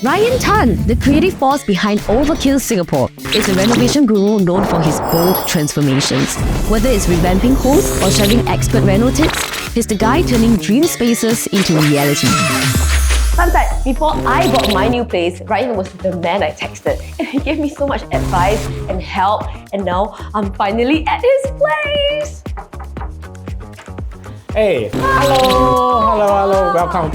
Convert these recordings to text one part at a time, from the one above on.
Ryan Tan, the creative force behind Overkill Singapore, is a renovation guru known for his bold transformations. Whether it's revamping homes or sharing expert reno tips, he's the guy turning dream spaces into reality. Fun fact, before I bought my new place, Ryan was the man I texted. And he gave me so much advice and help, and now I'm finally at his place! Hey, hello, welcome.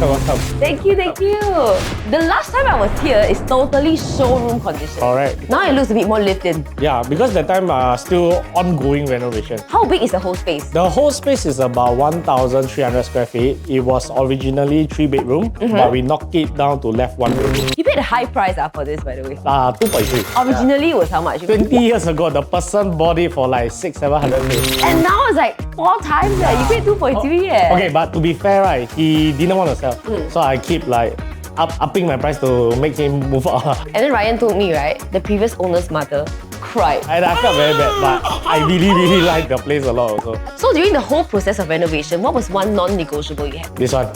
Thank you. The last time I was here is totally showroom condition. Correct. Now it looks a bit more lived in. Yeah, because that time still ongoing renovation. How big is the whole space? The whole space is about 1,300 square feet. It was originally 3-bedroom, but we knocked it down to left 1 bedroom. You paid a high price for this, by the way. 2.3. Originally it was how much? 20 years ago, the person bought it for like 600-700K. And now it's like 4 times You paid 2.3 Okay, but to be fair, right, he didn't want to sell. So I keep like upping my price to make him move out. And then Ryan told me, right, the previous owner's mother cried. And I felt very bad, but I really like the place a lot also. So during the whole process of renovation, what was one non-negotiable you had? This one.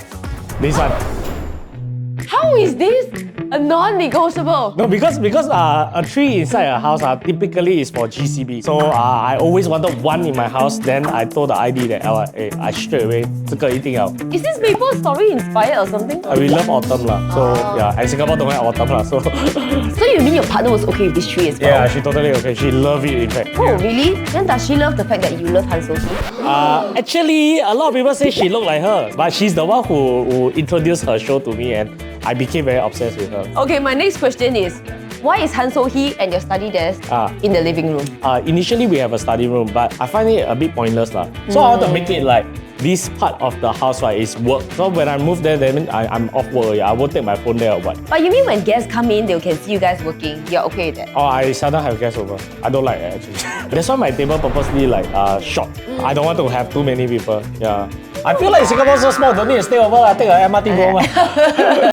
How is this a non-negotiable? No, because a tree inside a house typically is for GCB. So I always wanted one in my house. Then I told the ID that I straight away 这个一定要. Is this Maple story inspired or something? We love autumn lah. So yeah, and Singapore don't have autumn lah. So So you mean your partner was okay with this tree as well? yeah, she totally okay. She loved it in fact. Oh really? Then does she love the fact that you love Han So-hee? Actually, a lot of people say she looked like her, but she's the one who introduced her show to me, and I became very obsessed with her. Okay, my next question is, why is Han So-hee and your study desk in the living room? Initially, we have a study room, but I find it a bit pointless lah. So I want to make it like this part of the house, right, is work. So when I move there, then I'm off work. I won't take my phone there or what. But you mean when guests come in, they can see you guys working? You're okay with that? Oh, I seldom have guests over. I don't like it actually. That's why my table purposely like short. I don't want to have too many people. Yeah. I feel like Singapore so small, don't need to stay over. I take a MRT home.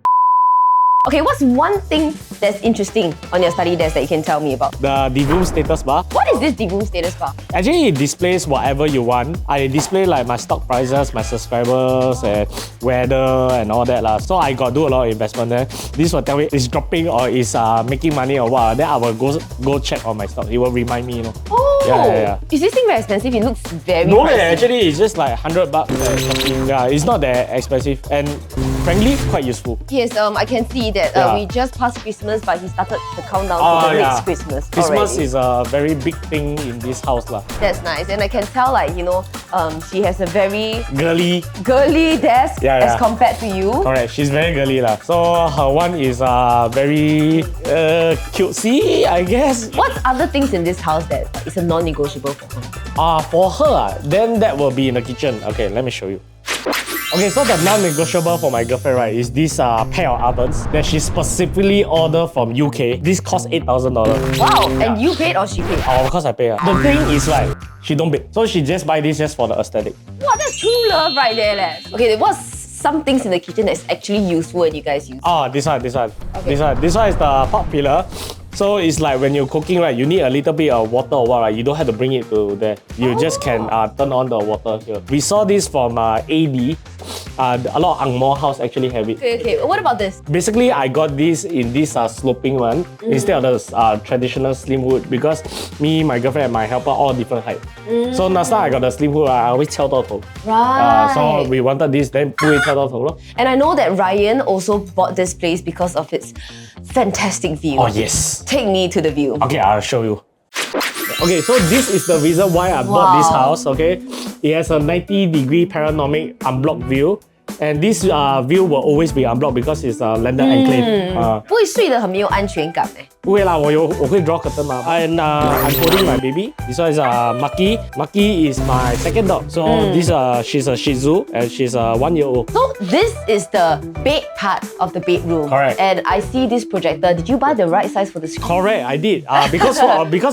Okay, what's one thing that's interesting on your study desk that you can tell me about? The room status bar. What is this room status bar? Actually, it displays whatever you want. I display like my stock prices, my subscribers, and weather and all that lah. So I got do a lot of investment there. This will tell me it's dropping or it's making money or what. Then I will go check on my stock. It will remind me, you know. Oh, yeah. Is this thing very expensive? It looks very No, pricey. actually it's just like $100 something. Yeah, it's not that expensive and frankly quite useful. Yes, I can see that we just passed Christmas, but he started the countdown to the next Christmas. Christmas already. is a very big thing in this house lah. That's nice, and I can tell, like, you know, she has a very Girly. desk as compared to you. Correct, she's very girly lah. So her one is very cutesy, I guess. What's other things in this house that is a non-negotiable for her? For her, then that will be in the kitchen. Okay, let me show you. Okay, so the non-negotiable for my girlfriend, right, is this pair of ovens that she specifically ordered from UK. This cost $8,000. Wow, and you paid or she paid? Of course I pay her. The thing is, right, she don't bake. So she just buy this just for the aesthetic. Wow, that's true love right there, leh. Okay, what's some things in the kitchen that's actually useful and you guys use? This one. Okay. This one is the pot pillar. So it's like when you're cooking, right, you need a little bit of water or what, right? You don't have to bring it to there. You just can turn on the water here. We saw this from AD. A lot of Ang Mo house actually have it. Okay. What about this? Basically, I got this in this sloping one instead of the traditional slim wood because me, my girlfriend, and my helper all different height. So last time I got the slim wood, I always 敲到头. Right. So we wanted this, then 不会敲到头咯. And I know that Ryan also bought this place because of its fantastic view. Oh yes. Take me to the view. Okay, I'll show you. Okay, so this is the reason why I bought this house, okay? It has a 90-degree panoramic unblocked view. And this view will always be unblocked because it's a landed enclave. 不会睡得很没有安全感欸。不会啦，我会 draw curtain 嘛。And I'm holding my baby. This one is Maki. Maki is my second dog. So this she's a Shih Tzu and she's 1 year old. So this is the bed part of the bedroom. Correct. And I see this projector. Did you buy the right size for the screen? Correct, I did. Because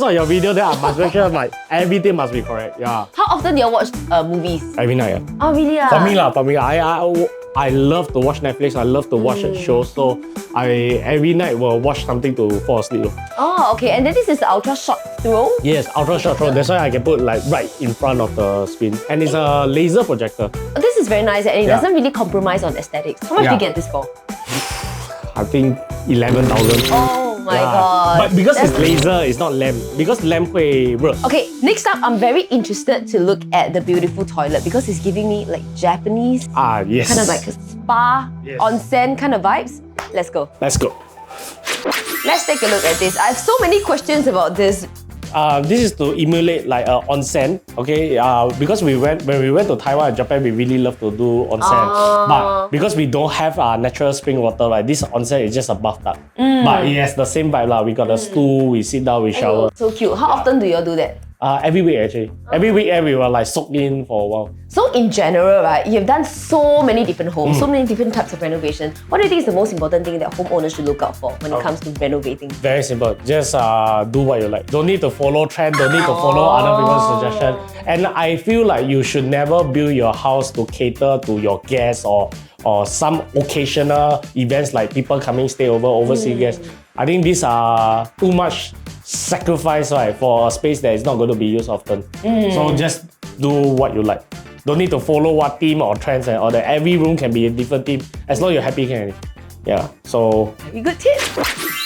of your video, then I must make sure like everything must be correct. Yeah. How often do you watch movies? Every night. Oh really? For me, I love to watch Netflix. I love to watch shows. So I every night will watch something to fall asleep. Oh, okay. And then this is the ultra short throw. Yes, ultra short throw. That's why I can put like right in front of the screen. And it's a laser projector. This is very nice and it doesn't really compromise on aesthetics. How much do you get this for? I think 11,000. Oh my god. But because That's it's laser, it's not lamp. Because lamp 会热. Okay, next up, I'm very interested to look at the beautiful toilet because it's giving me like Japanese, Yes. kind of like a spa, Yes. onsen kind of vibes. Let's go. Let's go. Let's take a look at this. I have so many questions about this. This is to emulate like onsen, okay? Because when we went to Taiwan and Japan, we really love to do onsen. But because we don't have natural spring water, right? This onsen is just a bathtub. But it has the same vibe lah. We got a stool, we sit down, we shower. So cute. How often do you all do that? Every week actually. Every weekend we will like soak in for a while. So in general, right, you've done so many different homes, so many different types of renovation. What do you think is the most important thing that homeowners should look out for when it comes to renovating? Very simple. Just do what you like. Don't need to follow trend. Don't need to follow other people's suggestion. And I feel like you should never build your house to cater to your guests or some occasional events like people coming stay over, overseas guests. I think these are too much sacrifice, right, for a space that is not going to be used often. So just do what you like. Don't need to follow what theme or trends and all that. Every room can be a different theme. As long as you're happy, can. Yeah. So Very good tip.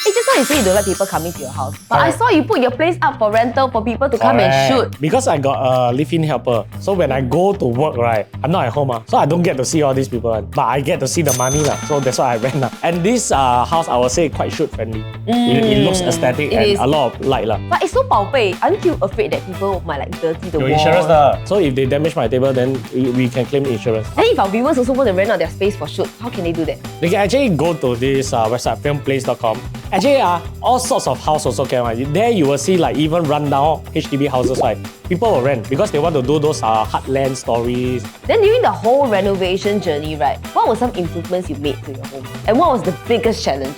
Hey, just now you say you don't like people coming to your house, but I saw you put your place up for rental for people to come and shoot. Because I got a live-in helper. So when I go to work, right, I'm not at home. So I don't get to see all these people. But I get to see the money. So that's why I rent. And this house, I would say, quite shoot-friendly. It looks aesthetic and a lot of light. But it's so 宝贝. Aren't you afraid that people might like dirty the wall? Insurance. So if they damage my table, then we can claim insurance. Then if our viewers also want to rent out their space for shoot, how can they do that? They can actually go to this website, filmplace.com. Actually, all sorts of house also can. Right? There you will see like even rundown HDB houses, right? People will rent because they want to do those heartland stories. Then during the whole renovation journey, right, what were some improvements you made to your home? And what was the biggest challenge?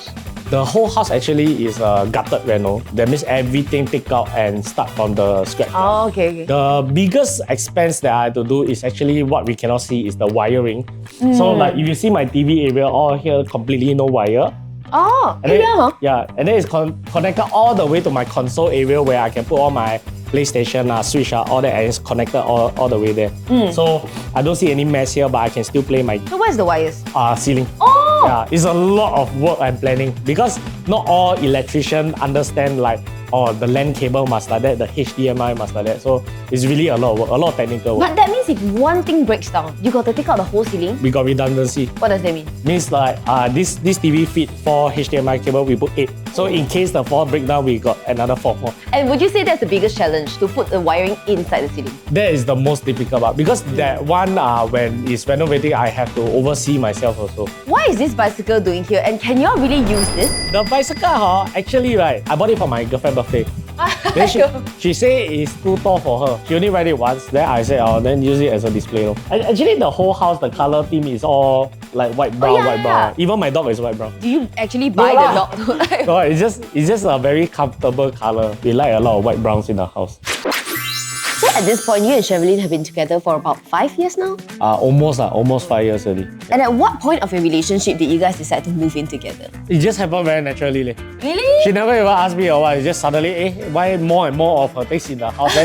The whole house actually is gutted reno. That means everything take out and start from the scratch. Oh, okay. The biggest expense that I had to do is actually what we cannot see is the wiring. So like if you see my TV area, all here completely no wire. Oh, And then, yeah, and then it's connected all the way to my console area where I can put all my PlayStation, Switch, all that, and it's connected all the way there. So I don't see any mess here, but I can still play my So where's the wires? ceiling. Oh! Yeah, it's a lot of work and planning because not all electricians understand like, the LAN cable must like that, the HDMI must like that. So it's really a lot of work, a lot of technical work. But that means if one thing breaks down, you got to take out the whole ceiling? We got redundancy. What does that mean? Means like this TV feed 4 HDMI cable, we put 8. So in case the 4 break down, we got another 4 more. And would you say that's the biggest challenge, to put the wiring inside the ceiling? That is the most difficult part because that one, when it's renovating, I have to oversee myself also. What is this bicycle doing here, and can you all really use this? The bicycle, actually, right, I bought it for my girlfriend's birthday. Then she say it's too tall for her. She only ride it once. Then I said, then use it as a display. And actually, the whole house, the color theme is all like white brown, white brown. Even my dog is white brown. Do you actually buy the dog? No, it's just a very comfortable color. We like a lot of white browns in the house. So at this point, you and Sherilyn have been together for about 5 years now? Almost 5 years already. And at what point of your relationship did you guys decide to move in together? It just happened very naturally. Really? She never even asked me or what. It's just suddenly, why more and more of her things in the house?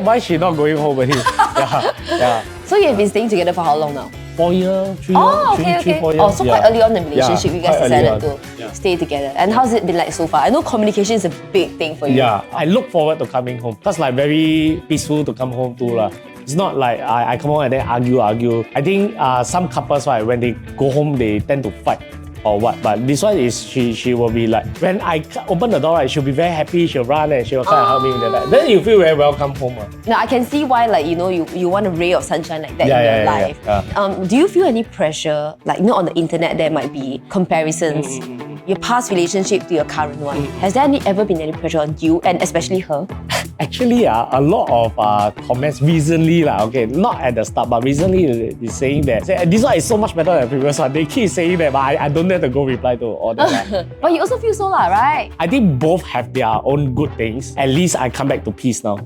Why she not going home with him? Yeah. So you have been staying together for how long now? 4 years, 3 Oh, years, okay. 4 years. Oh, so quite early on in the relationship, you guys quite early decided on. to stay together. And how's it been like so far? I know communication is a big thing for you. Yeah, I look forward to coming home. That's like very peaceful to come home too. It's not like I come home and then argue. I think some couples, right, when they go home, they tend to fight or what. But this one is, she will be like, when I open the door, right, she'll be very happy, she'll run and she'll come and help me with that. Then you feel very welcome home. Now, I can see why, like, you want a ray of sunshine like that in your life. Yeah. Do you feel any pressure, like, on the internet there might be comparisons, your past relationship to your current one? Has there ever been any pressure on you, and especially her? Actually, a lot of comments recently, not at the start, but recently is saying that this one is so much better than the previous one. They keep saying that, but I don't dare to go reply to all that. But you also feel so, right? I think both have their own good things. At least I come back to peace now.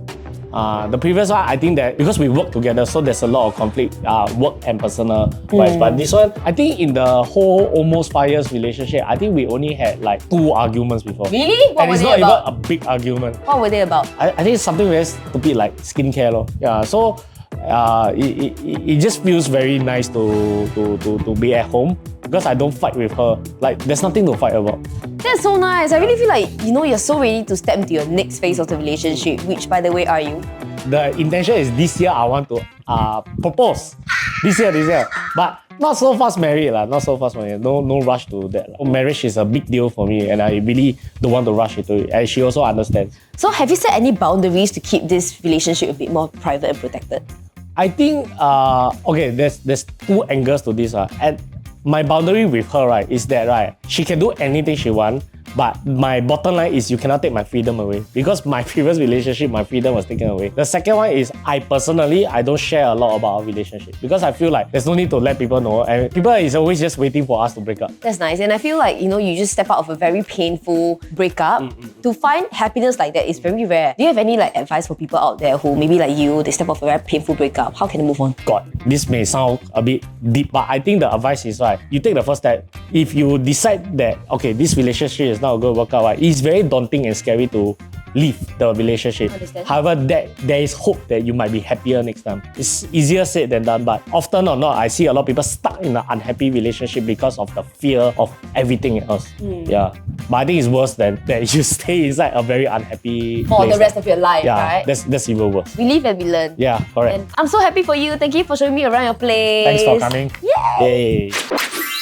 The previous one, I think that because we work together, so there's a lot of conflict, work and personal wise. But this one, I think in the whole almost 5 years relationship, I think we only had like 2 arguments before. Really? What and were it's they not about? even a big argument. What were they about? I think it's something very stupid like skincare. Yeah, so it just feels very nice to be at home because I don't fight with her. Like, there's nothing to fight about. That's so nice. I really feel like, you're so ready to step into your next phase of the relationship, which, by the way, are you? The intention is this year I want to propose. This year. But not so fast married lah. Not so fast married. No rush to that lah. Marriage is a big deal for me, and I really don't want to rush into it. And she also understands. So have you set any boundaries to keep this relationship a bit more private and protected? I think okay, there's two angles to this. And my boundary with her, right, is that, right, she can do anything she wants. But my bottom line is you cannot take my freedom away. Because my previous relationship, my freedom was taken away. The second one is I don't share a lot about our relationship. Because I feel like there's no need to let people know. And people is always just waiting for us to break up. That's nice. And I feel like, you just step out of a very painful breakup. To find happiness like that is very rare. Do you have any advice for people out there who maybe like you, they step off a very painful breakup? How can they move on? God, this may sound a bit deep, but I think the advice is, right, you take the first step. If you decide that, okay, this relationship is not going to work out, right, it's very daunting and scary to leave the relationship. Understand. However, there is hope that you might be happier next time. It's easier said than done, but often or not, I see a lot of people stuck in an unhappy relationship because of the fear of everything else. Yeah. But I think it's worse than that you stay inside a very unhappy For place. the rest of your life, Yeah, right? that's even worse. We live and we learn. Yeah, correct. And I'm so happy for you. Thank you for showing me around your place. Thanks for coming. Yay! Yay.